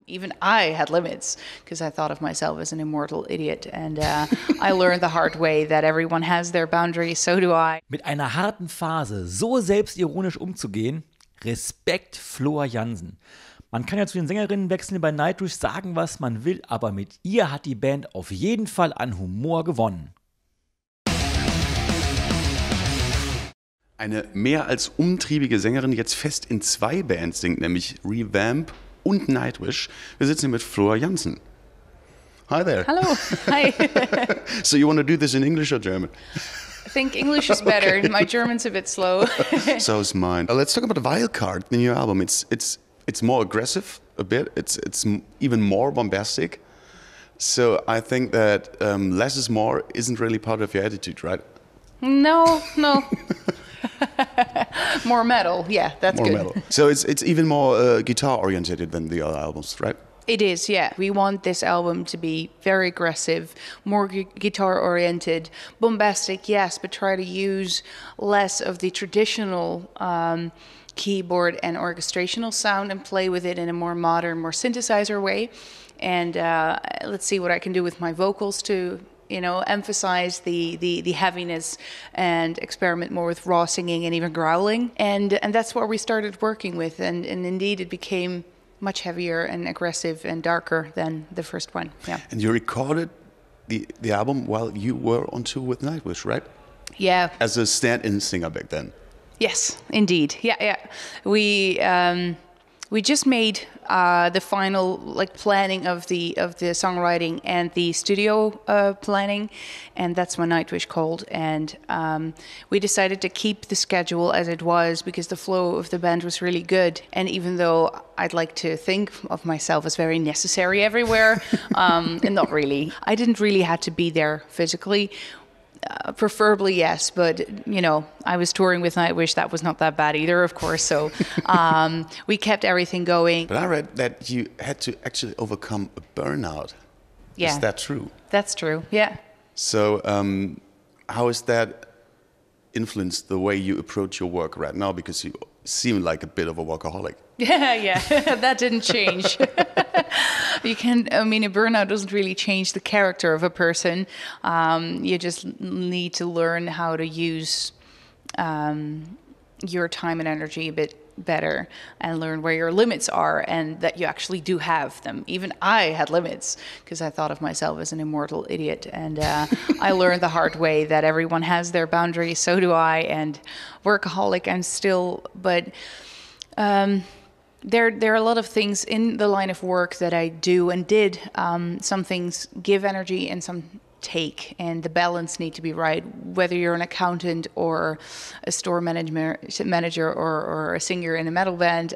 Even I had limits because I thought of myself as an immortal idiot. And I learned the hard way that everyone has their boundaries, so do I. Mit einer harten Phase so selbstironisch umzugehen, Respekt Floor Jansen. Man kann ja zu den Sängerinnen wechseln bei Nightwish, sagen, was man will, aber mit ihr hat die Band auf jeden Fall an Humor gewonnen. Eine mehr als umtriebige Sängerin, die jetzt fest in 2 Bands singt, nämlich Revamp und Nightwish. Wir sitzen hier mit Floor Jansen. Hi there. Hello. Hi. So you want to do this in English or German? I think English is better. Okay. My German's a bit slow. So is mine. Let's talk about the Wildcard, the new album. It's more aggressive a bit. It's even more bombastic. So I think that less is more isn't really part of your attitude, right? No. More metal, yeah, that's more good. Metal. So it's even more guitar oriented than the other albums, right? It is, yeah. We want this album to be very aggressive, more guitar oriented, bombastic, yes, but try to use less of the traditional keyboard and orchestrational sound and play with it in a more modern, more synthesizer way. And let's see what I can do with my vocals to emphasize the heaviness and experiment more with raw singing and even growling. And that's what we started working with. And indeed, it became much heavier and aggressive and darker than the first one. Yeah. And you recorded the album while you were on tour with Nightwish, right? Yeah. As a stand-in singer back then. Yes, indeed. Yeah. We just made the final planning of the songwriting and the studio planning, and that's when Nightwish called. And we decided to keep the schedule as it was because the flow of the band was really good. And even though I'd like to think of myself as very necessary everywhere, and not really, I didn't really have to be there physically. Preferably, yes, but I was touring with Nightwish. That was not that bad either, of course. So we kept everything going. But I read that you had to actually overcome a burnout. Yeah. Is that true? That's true, yeah. So how has that influenced the way you approach your work right now? Because you seem like a bit of a workaholic. Yeah, that didn't change. A burnout doesn't really change the character of a person. You just need to learn how to use your time and energy a bit better and learn where your limits are and that you actually do have them. Even I had limits because I thought of myself as an immortal idiot. And I learned the hard way that everyone has their boundaries, so do I. And workaholic I'm still, but there are a lot of things in the line of work that I do and did. Some things give energy and some take, and the balance need to be right. Whether you're an accountant or a store manager or a singer in a metal band,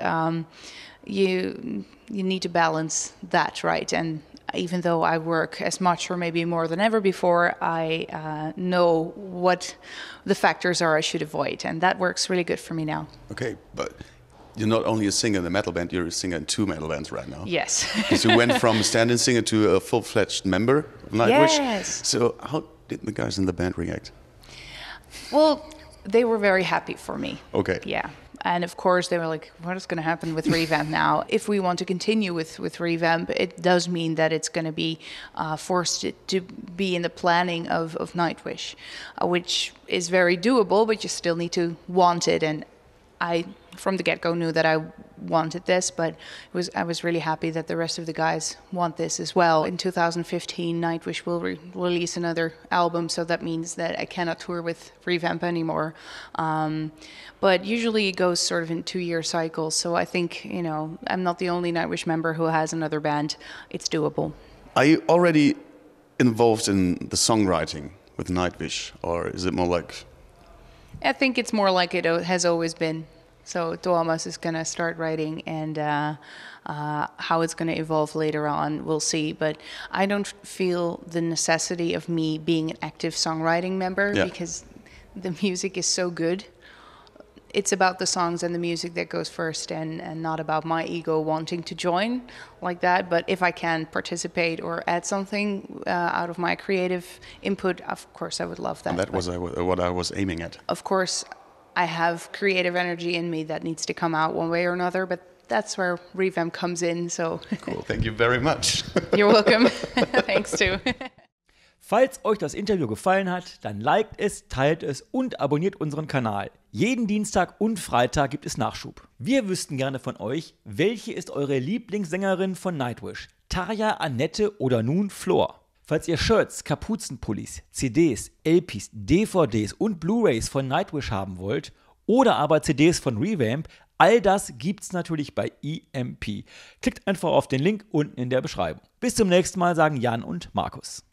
you need to balance that right. And even though I work as much or maybe more than ever before, I know what the factors are I should avoid, and that works really good for me now. Okay, but you're not only a singer in a metal band, you're a singer in 2 metal bands right now. Yes. Because you went from a stand-in singer to a full-fledged member of Nightwish. Yes. So how did the guys in the band react? Well, they were very happy for me. Okay. Yeah. And of course, they were like, what is going to happen with Revamp now? If we want to continue with Revamp, it does mean that it's going to be forced to be in the planning of Nightwish, which is very doable, but you still need to want it. And I, from the get-go, knew that I wanted this, but I was really happy that the rest of the guys want this as well. In 2015, Nightwish will release another album, so that means that I cannot tour with Revamp anymore. But usually it goes sort of in 2-year cycles, so I think, I'm not the only Nightwish member who has another band. It's doable. Are you already involved in the songwriting with Nightwish, or is it more like... I think it's more like it has always been. So Tuomas is going to start writing, and how it's going to evolve later on, we'll see. But I don't feel the necessity of me being an active songwriting member because the music is so good. It's about the songs and the music that goes first, and not about my ego wanting to join like that. But if I can participate or add something out of my creative input, of course I would love that. And that was what I was aiming at. Of course, I have creative energy in me that needs to come out one way or another, but that's where Revamp comes in. So Cool. Thank you very much. you're welcome. Thanks too. Falls euch das Interview gefallen hat, dann liked es, teilt es und abonniert unseren Kanal. Jeden Dienstag und Freitag gibt es Nachschub. Wir wüssten gerne von euch, welche ist eure Lieblingssängerin von Nightwish? Tarja, Annette oder nun Flor? Falls ihr Shirts, Kapuzenpullis, CDs, LPs, DVDs und Blu-rays von Nightwish haben wollt oder aber CDs von Revamp, all das gibt's natürlich bei EMP. Klickt einfach auf den Link unten in der Beschreibung. Bis zum nächsten Mal, sagen Jan und Markus.